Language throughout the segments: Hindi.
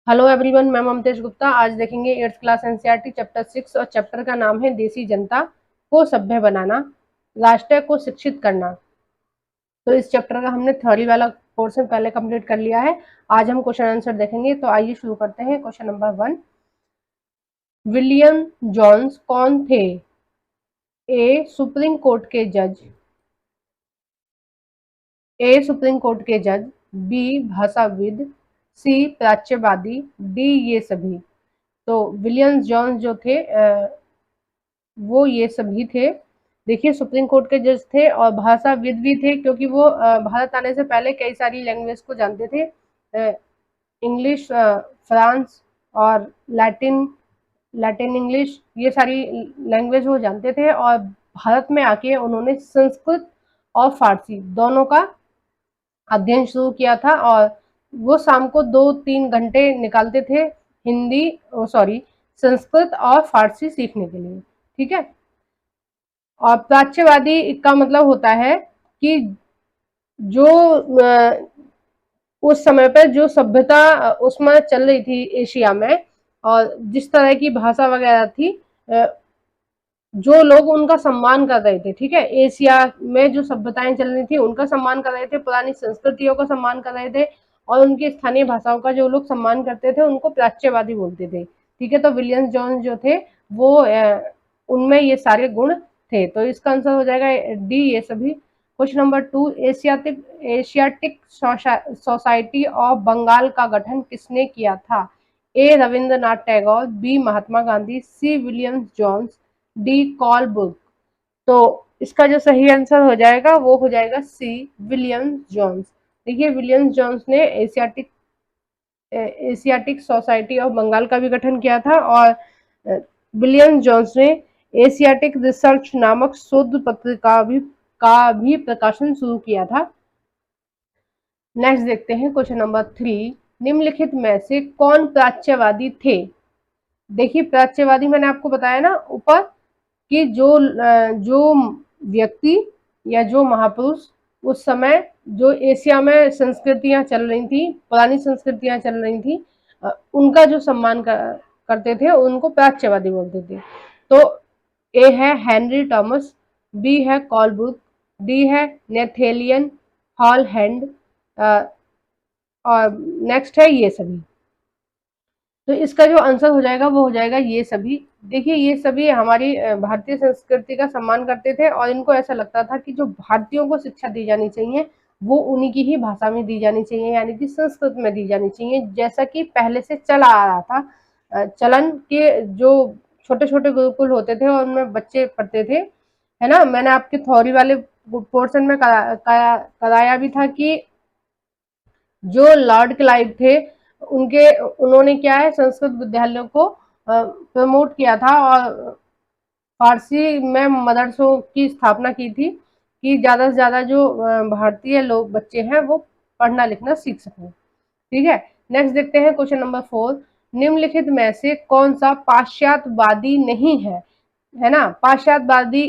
हेलो एवरीवन, मैं ममतेज गुप्ता। आज देखेंगे 8th क्लास एनसीईआरटी चैप्टर 6 और चैप्टर का नाम है देसी जनता को सभ्य बनाना, राष्ट्र को शिक्षित करना। तो इस चैप्टर का हमने थ्योरी वाला पोर्शन पहले कंप्लीट कर लिया है। आज हम क्वेश्चन आंसर देखेंगे। तो आइए शुरू करते हैं। क्वेश्चन नंबर 1, विलियम जॉन्स कौन थे? सुप्रीम कोर्ट के जज, सुप्रीम कोर्ट के जज, बी भाषाविद, सी प्राच्यवादी, डी ये सभी। तो विलियम जॉन्स जो थे वो ये सभी थे। देखिए, सुप्रीम कोर्ट के जज थे और भाषाविद भी थे, क्योंकि वो भारत आने से पहले कई सारी लैंग्वेज को जानते थे। इंग्लिश, फ्रांस और लैटिन लैटिन इंग्लिश, ये सारी लैंग्वेज वो जानते थे। और भारत में आके उन्होंने संस्कृत और फारसी दोनों का अध्ययन शुरू किया था। और वो शाम को 2-3 घंटे निकालते थे हिंदी, संस्कृत और फारसी सीखने के लिए। ठीक है। और प्राच्यवादी का मतलब होता है कि जो उस समय पर जो सभ्यता उसमें चल रही थी एशिया में, और जिस तरह की भाषा वगैरह थी, जो लोग उनका सम्मान कर रहे थे। ठीक है, एशिया में जो सभ्यताएं चल रही थी उनका सम्मान कर रहे थे, पुरानी संस्कृतियों का सम्मान कर रहे थे, और उनकी स्थानीय भाषाओं का जो लोग सम्मान करते थे उनको प्राच्यवादी बोलते थे। ठीक है, तो विलियम जॉन्स जो थे वो उनमें ये सारे गुण थे। तो इसका आंसर हो जाएगा डी ये सभी। Question number 2, Asiatic society of Bengal का गठन किसने किया था? A Rabindranath Tagore, B Mahatma Gandhi, C William Jones, D Colebrooke. तो इसका जो सही आंसर हो जाएगा वो हो जाएगा सी विलियम जॉन्स। देखिए, विलियम जॉन्स ने एशियाटिक सोसाइटी ऑफ बंगाल का भी गठन किया था, और विलियम जॉन्स ने एशियाटिक रिसर्च नामक शोध पत्र का भी प्रकाशन शुरू किया था। नेक्स्ट देखते हैं क्वेश्चन नंबर 3, निम्नलिखित में से कौन प्राच्यवादी थे? देखिए, प्राच्यवादी मैंने आपको बताया ना ऊपर कि जो व्यक्ति या जो महापुरुष उस समय जो एशिया में संस्कृतियां चल रही थी, पुरानी संस्कृतियां चल रही थी, उनका जो सम्मान करते थे उनको प्राच्यवादी बोलते थे। तो ए है हेनरी थॉमस, बी है कॉलब्रुक, डी है नेथेलियन हॉल हैंड, और नेक्स्ट है ये सभी। तो इसका जो आंसर हो जाएगा वो हो जाएगा ये सभी। देखिए, ये सभी हमारी भारतीय संस्कृति का सम्मान करते थे, और इनको ऐसा लगता था कि जो भारतीयों को शिक्षा दी जानी चाहिए वो उन्हीं की ही भाषा में दी जानी चाहिए, यानी कि संस्कृत में दी जानी चाहिए, जैसा कि पहले से चला आ रहा था। चलन के जो छोटे छोटे गुरुकुल होते थे और उनमें बच्चे पढ़ते थे, है ना। मैंने आपके थ्योरी वाले पोर्शन में कराया भी था कि जो लॉर्ड क्लाइव थे उन्होंने क्या है, संस्कृत विद्यालयों को प्रमोट किया था, और फारसी में मदरसों की स्थापना की थी कि ज्यादा से ज्यादा जो भारतीय लोग बच्चे हैं वो पढ़ना लिखना सीख सकें। ठीक है। नेक्स्ट देखते हैं क्वेश्चन नंबर 4, निम्नलिखित में से कौन सा पाश्चात्यवादी नहीं है? है ना, पाश्चात्यवादी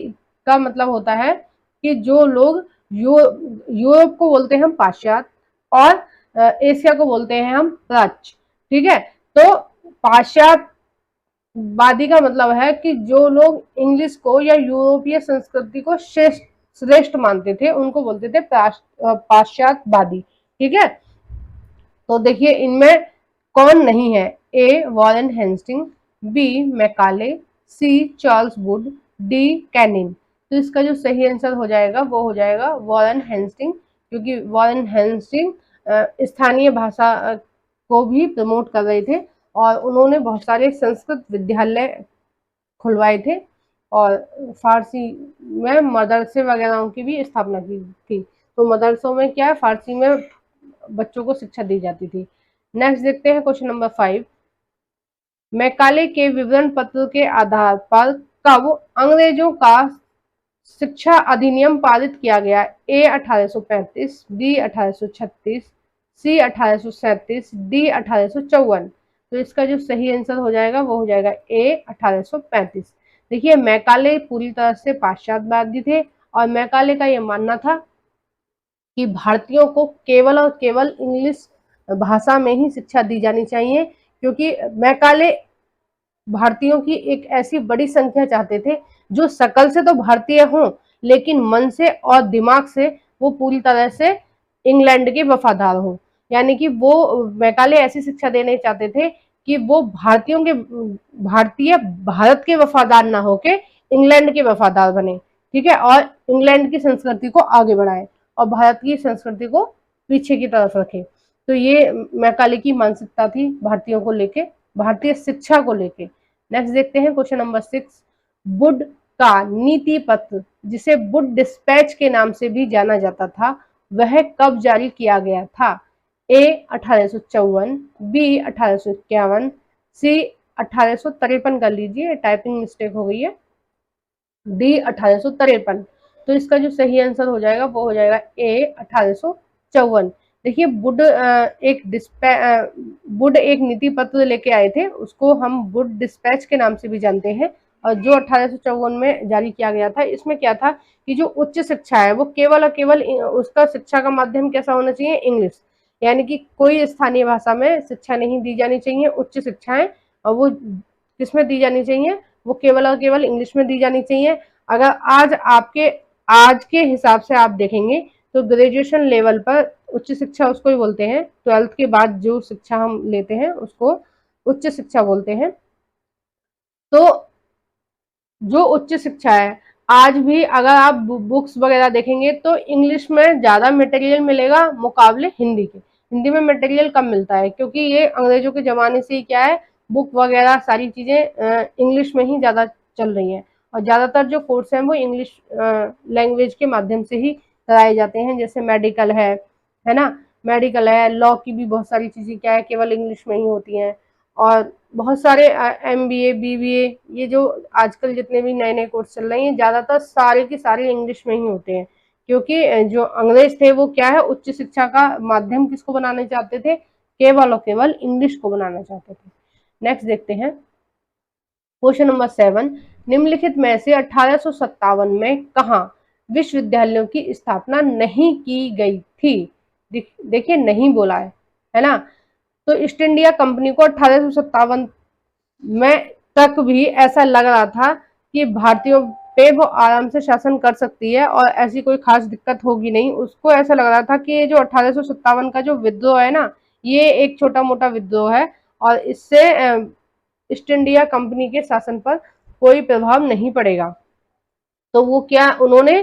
का मतलब होता है कि जो लोग यूरोप को बोलते हैं हम पाश्चात्य, और एशिया को बोलते हैं हम प्राच्य। ठीक है, तो पाश्चात्यवादी का मतलब है कि जो लोग इंग्लिश को या यूरोपीय संस्कृति को श्रेष्ठ मानते थे उनको बोलते थे पाश्चात्यवादी। ठीक है, तो देखिए इनमें कौन नहीं है? A Warren Hastings, B Macaulay, C Charles Wood, D Canning. तो इसका जो सही आंसर हो जाएगा वो हो जाएगा वॉरेन हेस्टिंग, क्योंकि वॉरेन हेस्टिंग स्थानीय भाषा को भी प्रमोट कर रहे थे, और उन्होंने बहुत सारे संस्कृत विद्यालय खुलवाए थे, और फारसी में मदरसे वगैरह की भी स्थापना की थी। तो मदरसों में क्या है, फारसी में बच्चों को शिक्षा दी जाती थी। नेक्स्ट देखते हैं क्वेश्चन नंबर 5, मैकाले के विवरण पत्र के आधार पर कब अंग्रेजों का शिक्षा अधिनियम पारित किया गया? ए 1835, बी 1836, सी 1837, डी 1854। तो इसका जो सही आंसर हो जाएगा वो हो जाएगा ए 1835। देखिए, मैकाले पूरी तरह से पाश्चात्यवादी थे, और मैकाले का यह मानना था कि भारतीयों को केवल और केवल इंग्लिश भाषा में ही शिक्षा दी जानी चाहिए, क्योंकि मैकाले भारतीयों की एक ऐसी बड़ी संख्या चाहते थे जो शकल से तो भारतीय हों, लेकिन मन से और दिमाग से वो पूरी तरह से इंग्लैंड के वफादार हों। यानी कि वो मैकाले ऐसी शिक्षा देना चाहते थे कि वो भारतीय भारत के वफादार ना होके इंग्लैंड के वफादार बने, ठीक है, और इंग्लैंड की संस्कृति को आगे बढ़ाए और भारत की संस्कृति को पीछे की तरफ रखे। तो ये मैकाले की मानसिकता थी भारतीयों को लेके, भारतीय शिक्षा को लेके। नेक्स्ट देखते हैं क्वेश्चन नंबर 6। वुड का नीति पत्र, जिसे वुड डिस्पैच के नाम से भी जाना जाता था, वह कब जारी किया गया था? ए 1854, बी 1851, सी 1853 कर लीजिए, टाइपिंग मिस्टेक हो गई है, डी 1853। तो इसका जो सही आंसर हो जाएगा वो हो जाएगा ए 1854। देखिए वुड एक नीति पत्र लेके आए थे, उसको हम वुड डिस्पैच के नाम से भी जानते हैं, और जो 1854 में जारी किया गया था, इसमें क्या था कि जो उच्च शिक्षा है वो केवल और केवल उसका शिक्षा का माध्यम कैसा होना चाहिए? इंग्लिश। यानी कि कोई स्थानीय भाषा में शिक्षा नहीं दी जानी चाहिए, उच्च शिक्षाएं, और वो किसमें दी जानी चाहिए? वो केवल और केवल इंग्लिश में दी जानी चाहिए। अगर आज के हिसाब से आप देखेंगे तो ग्रेजुएशन लेवल पर उच्च शिक्षा उसको ही बोलते हैं, 12th के बाद जो शिक्षा हम लेते हैं उसको उच्च शिक्षा बोलते हैं। तो जो उच्च शिक्षा है, आज भी अगर आप बुक्स वगैरह देखेंगे तो इंग्लिश में ज्यादा मटेरियल मिलेगा मुकाबले हिंदी के। हिंदी में मटेरियल कम मिलता है, क्योंकि ये अंग्रेजों के जमाने से ही क्या है, बुक वगैरह सारी चीजें इंग्लिश में ही ज्यादा चल रही हैं, और ज्यादातर जो कोर्स हैं वो इंग्लिश लैंग्वेज के माध्यम से ही कराए जाते हैं। जैसे मेडिकल है ना, मेडिकल है, लॉ की भी बहुत सारी चीजें क्या है केवल इंग्लिश में ही होती हैं, और बहुत सारे MBA BBA, ये जो आजकल जितने भी नए नए कोर्स चल रहे हैं ज्यादातर सारे के सारे इंग्लिश में ही होते हैं, क्योंकि जो अंग्रेज थे वो क्या है, उच्च शिक्षा का माध्यम किसको बनाना चाहते थे? केवल और केवल इंग्लिश को बनाना चाहते थे। नेक्स्ट देखते हैं क्वेश्चन नंबर 7। निम्नलिखित में से 1857 में कहाँ विश्वविद्यालयों की स्थापना नहीं की गई थी? देखिए नहीं बोला है ना। तो ईस्ट इंडिया कंपनी को 1857 में तक भी ऐसा लग रहा था कि भारतीयों पे वो आराम से शासन कर सकती है और ऐसी कोई खास दिक्कत होगी नहीं। उसको ऐसा लग रहा था कि ये जो 1857 का जो विद्रोह है ना, ये एक छोटा मोटा विद्रोह है और इससे ईस्ट इंडिया कंपनी के शासन पर कोई प्रभाव नहीं पड़ेगा। तो वो क्या, उन्होंने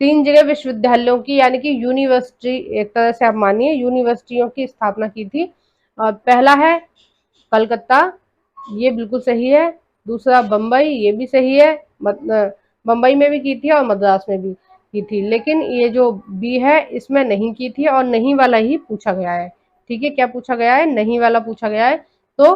3 जगह विश्वविद्यालयों की, यानी कि यूनिवर्सिटी, एक तरह से आप मानिए यूनिवर्सिटियों की स्थापना की थी। पहला है कलकत्ता, ये बिल्कुल सही है। दूसरा बम्बई, ये भी सही है, बम्बई में भी की थी और मद्रास में भी की थी, लेकिन ये जो बी है इसमें नहीं की थी और नहीं वाला ही पूछा गया है। ठीक है, क्या पूछा गया है? नहीं वाला पूछा गया है। तो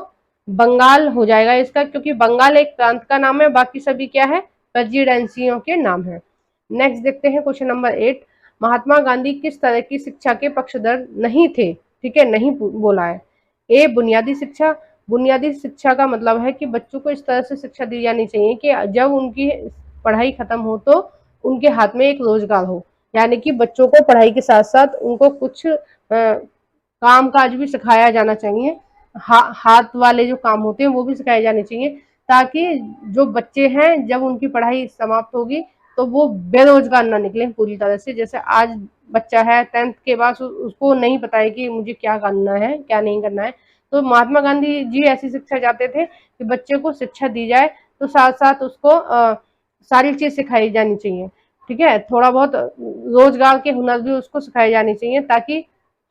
बंगाल हो जाएगा इसका, क्योंकि बंगाल एक प्रांत का नाम है, बाकी सभी क्या है? प्रेसिडेंसियों के नाम है। नेक्स्ट देखते हैं क्वेश्चन नंबर 8। महात्मा गांधी किस तरह की शिक्षा के पक्षधर नहीं थे? ठीक है, नहीं बोला है। ए बुनियादी शिक्षा, बुनियादी शिक्षा का मतलब है कि बच्चों को इस तरह से शिक्षा दी जानी चाहिए कि जब उनकी पढ़ाई खत्म हो तो उनके हाथ में एक रोजगार हो। यानी कि बच्चों को पढ़ाई के साथ साथ उनको कुछ काम काज भी सिखाया जाना चाहिए, हाथ वाले जो काम होते हैं वो भी सिखाए जाने चाहिए, ताकि जो बच्चे हैं जब उनकी पढ़ाई समाप्त होगी तो वो बेरोजगार ना निकले पूरी तरह से। जैसे आज बच्चा है 10th के बाद उसको नहीं पता है कि मुझे क्या करना है क्या नहीं करना है। तो महात्मा गांधी जी ऐसी शिक्षा चाहते थे कि बच्चे को शिक्षा दी जाए तो साथ साथ उसको सारी चीज सिखाई जानी चाहिए। ठीक है, थोड़ा बहुत रोजगार के हुनर भी उसको सिखाए जाने चाहिए, ताकि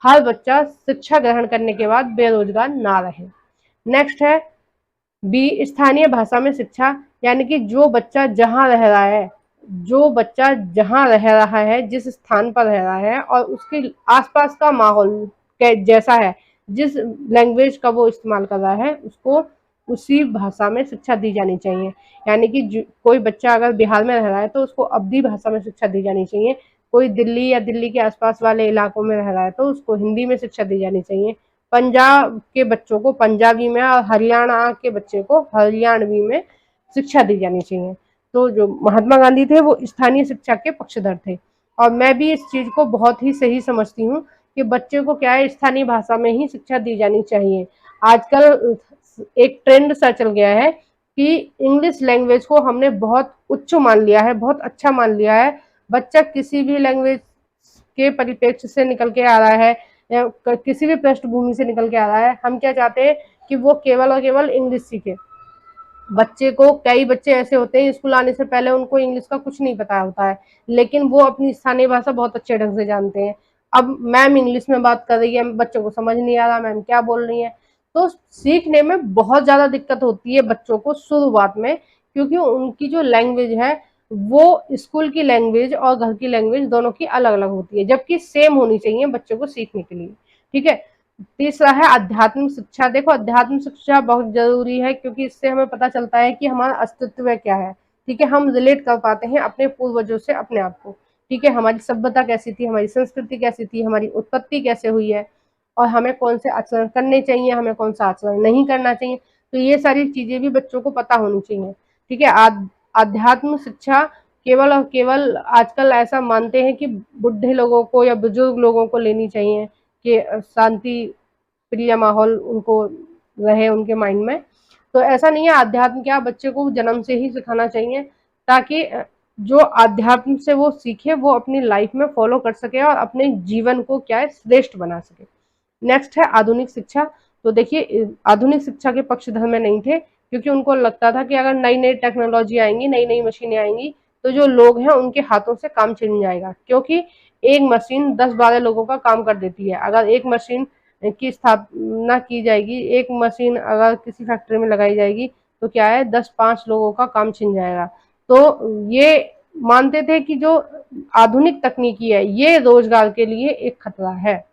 हर बच्चा शिक्षा ग्रहण करने के बाद बेरोजगार ना रहे। नेक्स्ट है बी स्थानीय भाषा में शिक्षा, यानी कि जो बच्चा जहाँ रह रहा है, जो बच्चा जहाँ रह रहा है, जिस स्थान पर रह रहा है और उसके आसपास का माहौल जैसा है, जिस लैंग्वेज का वो इस्तेमाल कर रहा है, उसको उसी भाषा में शिक्षा दी जानी चाहिए। यानी कि कोई बच्चा अगर बिहार में रह रहा है तो उसको अवधी भाषा में शिक्षा दी जानी चाहिए। कोई दिल्ली या दिल्ली के आसपास वाले इलाकों में रह रहा है तो उसको हिंदी में शिक्षा दी जानी चाहिए। पंजाब के बच्चों को पंजाबी में और हरियाणा के बच्चे को हरियाणवी में शिक्षा दी जानी चाहिए। तो जो महात्मा गांधी थे वो स्थानीय शिक्षा के पक्षधर थे, और मैं भी इस चीज को बहुत ही सही समझती हूँ कि बच्चे को क्या है स्थानीय भाषा में ही शिक्षा दी जानी चाहिए। आजकल एक ट्रेंड सा चल गया है कि इंग्लिश लैंग्वेज को हमने बहुत उच्च मान लिया है, बहुत अच्छा मान लिया है। बच्चा किसी भी लैंग्वेज के परिप्रेक्ष्य से निकल के आ रहा है या किसी भी पृष्ठभूमि से निकल के आ रहा है, हम क्या चाहते हैं कि वो केवल और केवल इंग्लिश सीखे। बच्चे को, कई बच्चे ऐसे होते हैं स्कूल आने से पहले उनको इंग्लिश का कुछ नहीं पता होता है, लेकिन वो अपनी स्थानीय भाषा बहुत अच्छे ढंग से जानते हैं। अब मैम इंग्लिश में बात कर रही है, बच्चों को समझ नहीं आ रहा मैम क्या बोल रही है, तो सीखने में बहुत ज्यादा दिक्कत होती है बच्चों को शुरुआत में, क्योंकि उनकी जो लैंग्वेज है वो स्कूल की लैंग्वेज और घर की लैंग्वेज दोनों की अलग अलग होती है, जबकि सेम होनी चाहिए बच्चों को सीखने के लिए। ठीक है। तीसरा है आध्यात्मिक शिक्षा। देखो आध्यात्मिक शिक्षा बहुत जरूरी है, क्योंकि इससे हमें पता चलता है कि हमारा अस्तित्व क्या है। ठीक है, हम रिलेट कर पाते हैं अपने पूर्वजों से अपने आप को। ठीक है, हमारी सभ्यता कैसी थी, हमारी संस्कृति कैसी थी, हमारी उत्पत्ति कैसे हुई है, और हमें कौन से आचरण करने चाहिए, हमें कौन सा आचरण नहीं करना चाहिए। तो ये सारी चीजें भी बच्चों को पता होनी चाहिए। ठीक है। आध्यात्म शिक्षा केवल और केवल आजकल ऐसा मानते हैं कि बुढ़े लोगों को या बुजुर्ग लोगों को लेनी चाहिए, कि शांति प्रिय माहौल उनको रहे उनके माइंड में। तो ऐसा नहीं है, अध्यात्म क्या बच्चे को जन्म से ही सिखाना चाहिए, ताकि जो अध्यात्म से वो सीखे वो अपनी लाइफ में फॉलो कर सके और अपने जीवन को क्या है श्रेष्ठ बना सके। नेक्स्ट है आधुनिक शिक्षा। तो देखिए आधुनिक शिक्षा के पक्षधर में नहीं थे, क्योंकि उनको लगता था कि अगर नई नई टेक्नोलॉजी आएंगी, नई नई मशीनें आएंगी, तो जो लोग हैं उनके हाथों से काम छिन जाएगा, क्योंकि एक मशीन 10-12 लोगों का काम कर देती है। अगर एक मशीन की स्थापना की जाएगी, एक मशीन अगर किसी फैक्ट्री में लगाई जाएगी, तो क्या है 10-5 लोगों का काम छिन जाएगा। तो ये मानते थे कि जो आधुनिक तकनीकी है ये रोजगार के लिए एक खतरा है।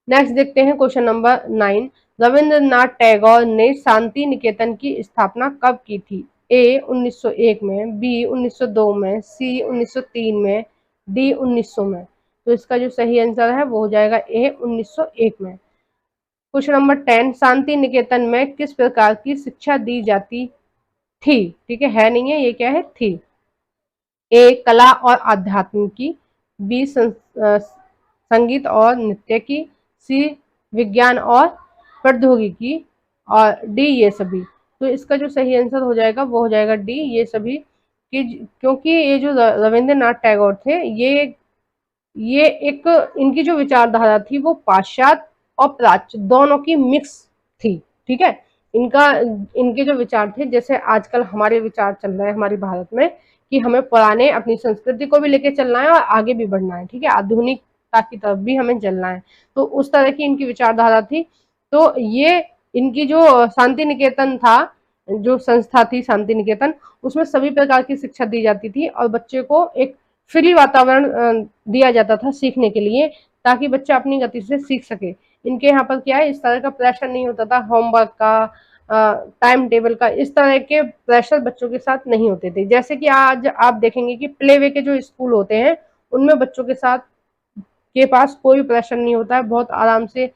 नेक्स्ट देखते हैं क्वेश्चन नंबर 9। रविंद्रनाथ टैगोर ने शांति निकेतन की स्थापना कब की थी? ए 1901 में, बी 1902 में, सी 1903 में, डी 1900 में। तो इसका जो सही आंसर है वो हो जाएगा ए 1901 में। Question number 10। शांति निकेतन में किस प्रकार की शिक्षा दी जाती थी? ठीक है नहीं है, ये क्या है थी। ए कला और आध्यात्म की, बी संगीत और नृत्य की, सी विज्ञान और प्रौद्योगिकी, और डी ये सभी। तो इसका जो सही आंसर हो जाएगा वो हो जाएगा डी ये सभी। कि क्योंकि ये जो रविंद्रनाथ टैगोर थे, ये एक इनकी जो विचारधारा थी वो पाश्चात्य और प्राच्य दोनों की मिक्स थी। ठीक है। इनके जो विचार थे, जैसे आजकल हमारे विचार चल रहे हैं हमारे भारत में कि हमें पुराने अपनी संस्कृति को भी लेके चलना है और आगे भी बढ़ना है। ठीक है, आधुनिकता की तरफ भी हमें चलना है, तो उस तरह की इनकी विचारधारा थी। तो ये इनकी जो शांति निकेतन था, जो संस्था थी शांति निकेतन, उसमें सभी प्रकार की शिक्षा दी जाती थी और बच्चे को एक फ्री वातावरण दिया जाता था सीखने के लिए, ताकि बच्चा अपनी गति से सीख सके। इनके यहाँ पर क्या है, इस तरह का प्रेशर नहीं होता था, होमवर्क का, टाइम टेबल का, इस तरह के प्रेशर बच्चों के साथ नहीं होते थे। जैसे कि आज आप देखेंगे कि प्ले वे के जो स्कूल होते हैं उनमें बच्चों के साथ के पास कोई प्रेशर नहीं होता है, बहुत आराम से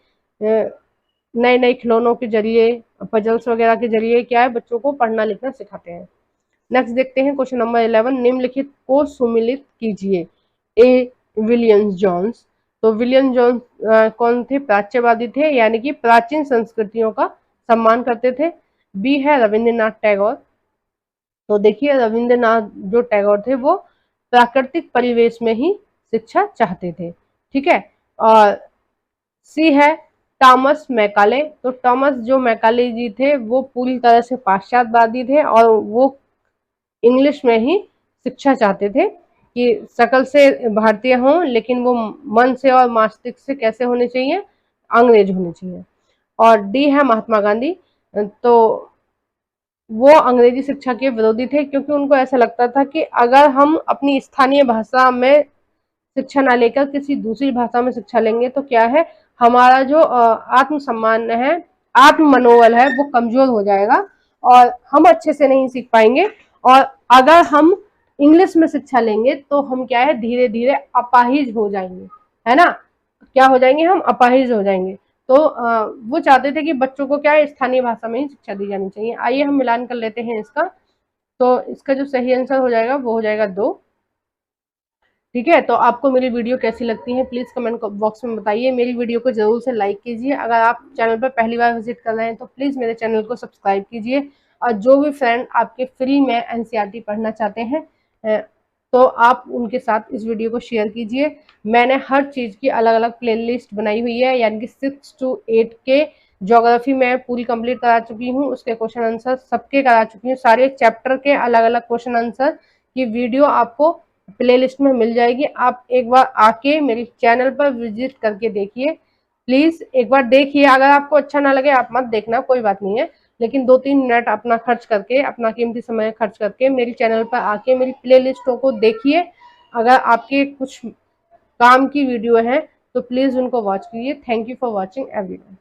नए नए खिलौनों के जरिए, पजल्स वगैरह के जरिए क्या है बच्चों को पढ़ना लिखना सिखाते हैं। नेक्स्ट देखते हैं क्वेश्चन नंबर 11। निम्नलिखित को सुमिलित कीजिए। A William Jones. तो विलियम जोन्स कौन थे? प्राच्यवादी थे, यानी कि प्राचीन संस्कृतियों का सम्मान करते थे। बी है रविंद्रनाथ टैगोर। तो देखिए रविंद्रनाथ जो टैगोर थे वो प्राकृतिक परिवेश में ही शिक्षा चाहते थे। ठीक है। और सी है टॉमस मैकाले। तो टॉमस जो मैकाले जी थे वो पूरी तरह से पाश्चात्यवादी थे और वो इंग्लिश में ही शिक्षा चाहते थे कि शकल से भारतीय हों, लेकिन वो मन से और मस्तिष्क से कैसे होने चाहिए? अंग्रेज होने चाहिए। और डी है महात्मा गांधी। तो वो अंग्रेजी शिक्षा के विरोधी थे, क्योंकि उनको ऐसा लगता था कि अगर हम अपनी स्थानीय भाषा में शिक्षा ना लेकर किसी दूसरी भाषा में शिक्षा लेंगे तो क्या है, हमारा जो आत्मसम्मान है, आत्म मनोबल है, वो कमजोर हो जाएगा और हम अच्छे से नहीं सीख पाएंगे। और अगर हम इंग्लिश में शिक्षा लेंगे तो हम क्या है धीरे धीरे अपाहिज हो जाएंगे, है ना। क्या हो जाएंगे? हम अपाहिज हो जाएंगे। तो वो चाहते थे कि बच्चों को क्या है स्थानीय भाषा में ही शिक्षा दी जानी चाहिए। आइए हम मिलान कर लेते हैं इसका। तो इसका जो सही आंसर हो जाएगा वो हो जाएगा 2। ठीक है, तो आपको मेरी वीडियो कैसी लगती है प्लीज़ कमेंट बॉक्स में बताइए। मेरी वीडियो को ज़रूर से लाइक कीजिए। अगर आप चैनल पर पहली बार विजिट कर रहे हैं तो प्लीज़ मेरे चैनल को सब्सक्राइब कीजिए। और जो भी फ्रेंड आपके फ्री में एनसीईआरटी पढ़ना चाहते हैं तो आप उनके साथ इस वीडियो को शेयर कीजिए। मैंने हर चीज़ की अलग अलग प्लेलिस्ट बनाई हुई है, यानी कि 6 to 8 के ज्योग्राफी में पूरी कंप्लीट करा चुकी हूँ, उसके क्वेश्चन आंसर सबके करा चुकी हूँ। सारे चैप्टर के अलग अलग क्वेश्चन आंसर की वीडियो आपको प्लेलिस्ट में मिल जाएगी। आप एक बार आके मेरे चैनल पर विजिट करके देखिए, प्लीज एक बार देखिए। अगर आपको अच्छा ना लगे आप मत देखना, कोई बात नहीं है, लेकिन 2-3 मिनट अपना खर्च करके, अपना कीमती समय खर्च करके मेरे चैनल पर आके मेरी प्लेलिस्टों को देखिए। अगर आपके कुछ काम की वीडियो है तो प्लीज उनको वॉच कीजिए। Thank you for watching everyone.